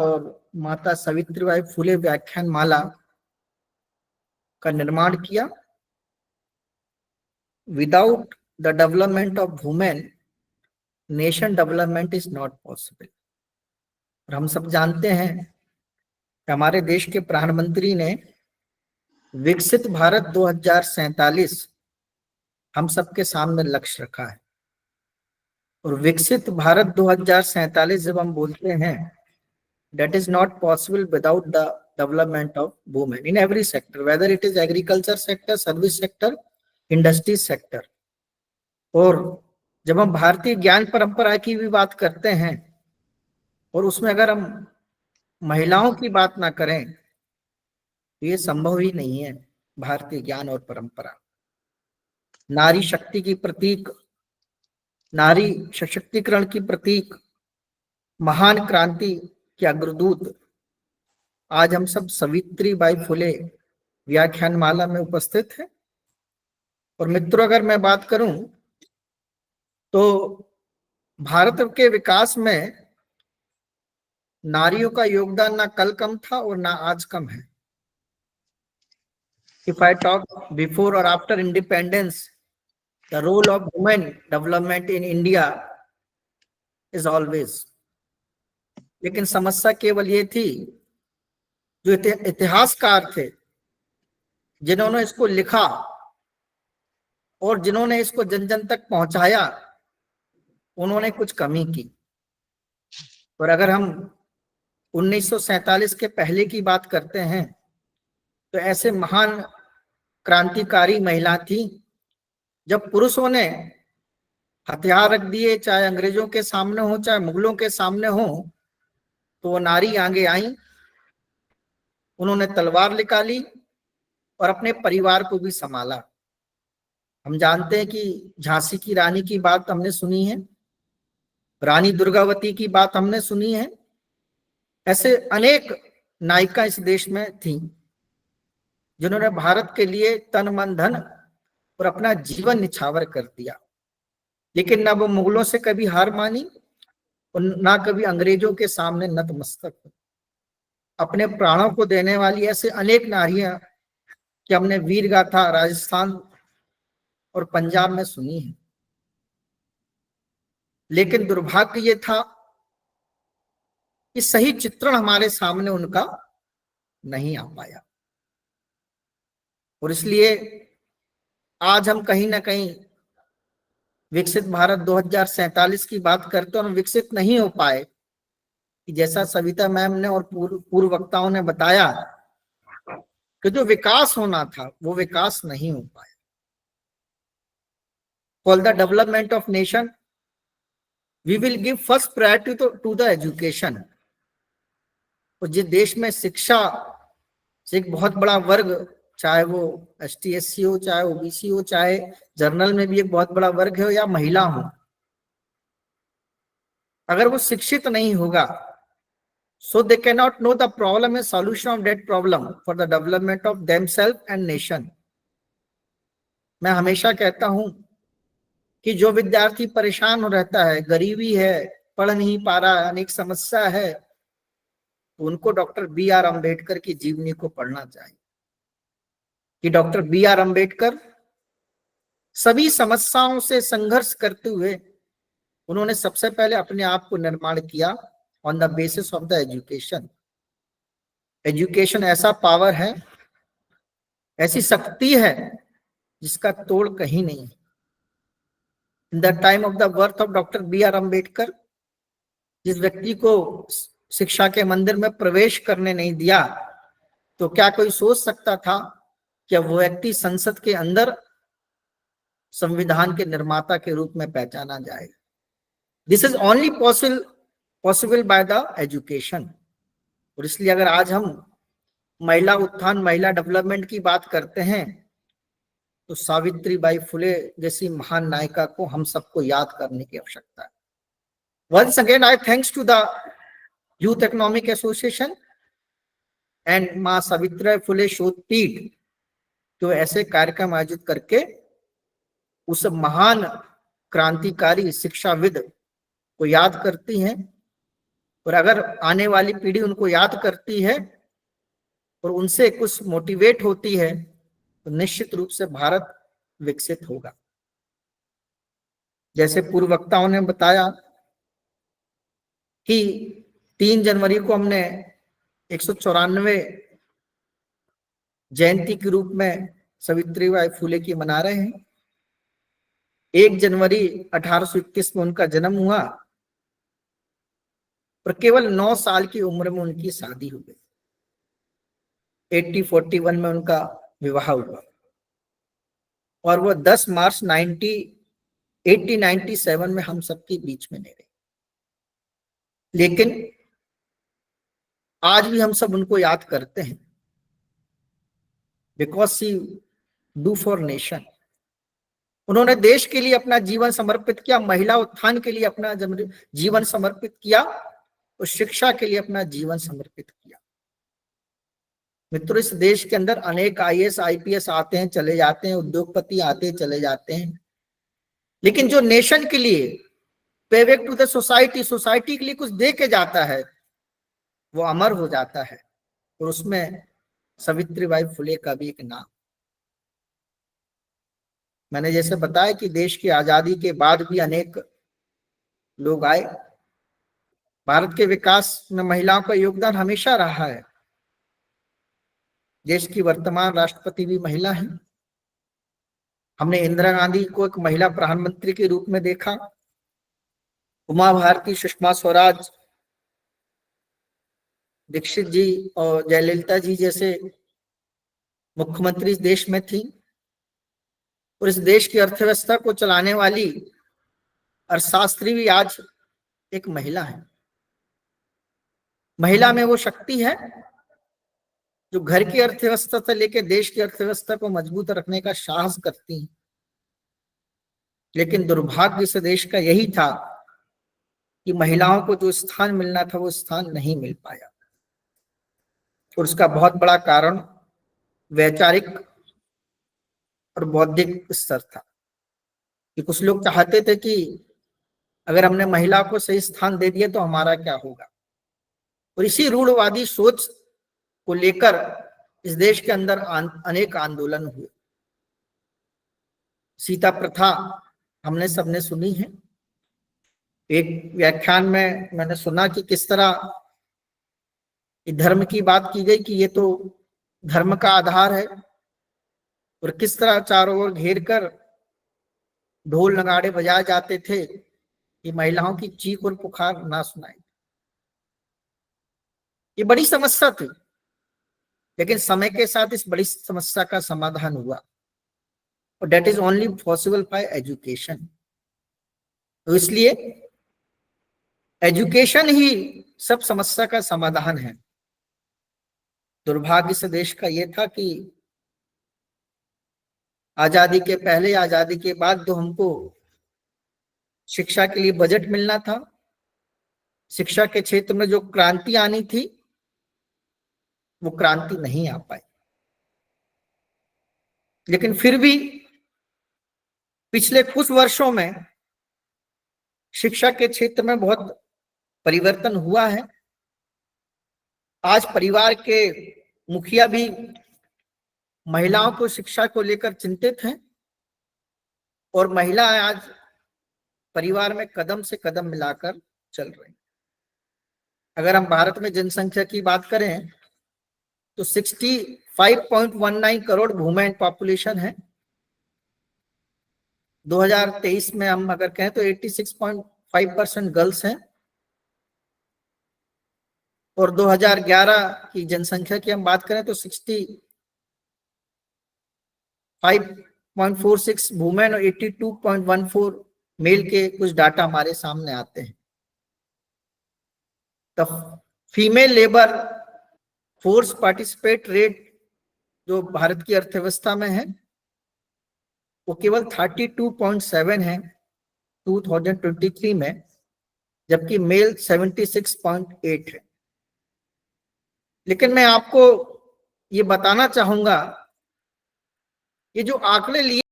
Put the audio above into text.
और माता सावित्रीबाई फुले व्याख्यान माला का निर्माण किया। Without the development of women nation development is not possible. और हम सब जानते हैं कि हमारे देश के प्रधानमंत्री ने विकसित भारत 2047 हम सबके सामने लक्ष्य रखा है। और विकसित भारत 2047 जब हम बोलते हैं, that is not possible without the development of women in every sector, whether it is agriculture sector, service sector, industry sector। और जब हम भारतीय ज्ञान परंपरा की भी बात करते हैं और उसमें अगर हम महिलाओं की बात ना करें तो ये संभव ही नहीं है। भारतीय ज्ञान और परंपरा नारी शक्ति की प्रतीक, नारी सशक्तिकरण की प्रतीक, महान क्रांति के अग्रदूत आज हम सब सावित्रीबाई फुले व्याख्यान माला में उपस्थित है। और मित्रों, अगर मैं बात करूं तो भारत के विकास में नारियों का योगदान ना कल कम था और ना आज कम है। If I talk before or after independence, the role of women development in India is always। लेकिन समस्या केवल ये थी, जो इतिहासकार थे जिन्होंने इसको लिखा और जिन्होंने इसको जन जन तक पहुंचाया, उन्होंने कुछ कमी की। और अगर हम 1947 के पहले की बात करते हैं तो ऐसे महान क्रांतिकारी महिला थी, जब पुरुषों ने हथियार रख दिए, चाहे अंग्रेजों के सामने हो चाहे मुगलों के सामने हो, तो वो नारी आगे आई, उन्होंने तलवार निकाली और अपने परिवार को भी संभाला। हम जानते हैं कि झांसी की रानी की बात हमने सुनी है, रानी दुर्गावती की बात हमने सुनी है। ऐसे अनेक नायिका इस देश में थी जिन्होंने भारत के लिए तन मन धन और अपना जीवन निछावर कर दिया। लेकिन ना वो मुगलों से कभी हार मानी और ना कभी अंग्रेजों के सामने नतमस्तक हुई। अपने प्राणों को देने वाली ऐसे अनेक नारियां कि हमने वीर गाथा राजस्थान और पंजाब में सुनी है। लेकिन दुर्भाग्य ये था कि सही चित्रण हमारे सामने उनका नहीं आ पाया। और इसलिए आज हम कहीं ना कहीं विकसित भारत 2047 की बात करते हैं और विकसित नहीं हो पाए कि जैसा सविता मैम ने और पूर्व वक्ताओं ने बताया कि जो विकास होना था वो विकास नहीं हो पाया। For the development of nation we will give first priority to the education. और जिस देश में शिक्षा से एक बहुत बड़ा वर्ग, चाहे वो ST SC हो, चाहे OBC हो, चाहे जर्नल में भी एक बहुत बड़ा वर्ग हो या महिला हो, अगर वो शिक्षित नहीं होगा, so they cannot know the problem and solution of that problem for the development of themselves and nation। मैं हमेशा कहता हूं कि जो विद्यार्थी परेशान हो रहता है, गरीबी है, पढ़ नहीं पा रहा, अनेक समस्या है, तो उनको डॉक्टर BR अम्बेडकर की जीवनी को पढ़ना चाहिए। कि डॉक्टर BR अम्बेडकर सभी समस्याओं से संघर्ष करते हुए उन्होंने सबसे पहले अपने आप को निर्माण किया on the basis of the education. Education ऐसा पावर है, ऐसी शक्ति है जिसका तोड़ कहीं नहीं है। In the time of the birth of doctor BR Ambedkar, जिस व्यक्ति को शिक्षा के मंदिर में प्रवेश करने नहीं दिया, तो क्या कोई सोच सकता था कि वो व्यक्ति संसद के अंदर संविधान के निर्माता के रूप में पहचाना जाएगा। This is only possible by the education. और इसलिए अगर आज हम महिला उत्थान, महिला डेवलपमेंट की बात करते हैं तो सावित्रीबाई फुले जैसी महान नायिका को हम सबको याद करने की आवश्यकता है। Once again I thanks to the youth economic association and मां सावित्रीबाई फुले शोध पीठ, जो ऐसे कार्यक्रम आयोजित करके उस महान क्रांतिकारी शिक्षाविद को याद करती हैं और अगर आने वाली पीढ़ी उनको याद करती है और उनसे कुछ मोटिवेट होती है तो निश्चित रूप से भारत विकसित होगा। जैसे पूर्व वक्ताओं ने बताया कि 3 जनवरी को हमने 194 जयंती के रूप में सावित्रीबाई फुले की मना रहे हैं। 1 जनवरी 1821 में उनका जन्म हुआ और केवल 9 साल की उम्र में उनकी शादी हो गई। 1841 में उनका विवाह हुआ और वो 10 मार्च 1897 में हम सबके बीच में नहीं रहे। लेकिन आज भी हम सब उनको याद करते हैं because she do for nation. उन्होंने देश के लिए अपना जीवन समर्पित किया, महिला उत्थान के लिए अपना जीवन समर्पित किया और शिक्षा के लिए अपना जीवन समर्पित किया। मित्रों, इस देश के अंदर अनेक आईएएस आईपीएस आते हैं चले जाते हैं, उद्योगपति आते हैं चले जाते हैं, लेकिन जो नेशन के लिए पे बैक टू द सोसाइटी के लिए कुछ दे के जाता है वो अमर हो जाता है। और उसमें सावित्रीबाई फुले का भी एक नाम। मैंने जैसे बताया कि देश की आजादी के बाद भी अनेक लोग आए। भारत के विकास में महिलाओं का योगदान हमेशा रहा है। देश की वर्तमान राष्ट्रपति भी महिला है। हमने इंदिरा गांधी को एक महिला प्रधानमंत्री के रूप में देखा। उमा भारती, सुषमा स्वराज, दीक्षित जी और जयललिता जी जैसे मुख्यमंत्री इस देश में थी। और इस देश की अर्थव्यवस्था को चलाने वाली अर्थशास्त्री भी आज एक महिला है। महिला में वो शक्ति है जो घर की अर्थव्यवस्था से लेकर देश की अर्थव्यवस्था को मजबूत रखने का साहस करती है। लेकिन दुर्भाग्य इस देश का यही था कि महिलाओं को जो स्थान मिलना था वो स्थान नहीं मिल पाया। और उसका बहुत बड़ा कारण वैचारिक और बौद्धिक स्तर था कि कुछ लोग चाहते थे कि अगर हमने महिला को सही स्थान दे दिया तो हमारा क्या होगा। और इसी रूढ़वादी सोच को लेकर इस देश के अंदर अनेक आंदोलन हुए। सीता प्रथा हमने सबने सुनी है। एक व्याख्यान में मैंने सुना कि किस तरह धर्म की बात की गई कि ये तो धर्म का आधार है, और किस तरह चारों ओर घेर कर ढोल नगाड़े बजाए जाते थे कि महिलाओं की चीख और पुकार ना सुनाई। ये बड़ी समस्या थी, लेकिन समय के साथ इस बड़ी समस्या का समाधान हुआ और that is only possible by education. तो इसलिए एजुकेशन ही सब समस्या का समाधान है। दुर्भाग्य से देश का यह था कि आजादी के पहले आजादी के बाद जो हमको शिक्षा के लिए बजट मिलना था, शिक्षा के क्षेत्र में जो क्रांति आनी थी वो क्रांति नहीं आ पाई। लेकिन फिर भी पिछले कुछ वर्षों में शिक्षा के क्षेत्र में बहुत परिवर्तन हुआ है। आज परिवार के मुखिया भी महिलाओं को शिक्षा को लेकर चिंतित हैं और महिलाएं आज परिवार में कदम से कदम मिलाकर चल रही हैं। अगर हम भारत में जनसंख्या की बात करें तो 65.19 करोड़ वुमेन पॉपुलेशन है। 2023 में हम अगर कहें तो 86.5% गर्ल्स हैं और 2011 की जनसंख्या की हम बात करें तो 65.46 वुमेन और 82.14 मेल के कुछ डाटा हमारे सामने आते हैं। तो female labour force participate rate जो भारत की अर्थव्यवस्था में है वो केवल 32.7 है 2023 में, जबकि मेल 76.8 है। लेकिन मैं आपको ये बताना चाहूंगा ये जो आंकड़े लिए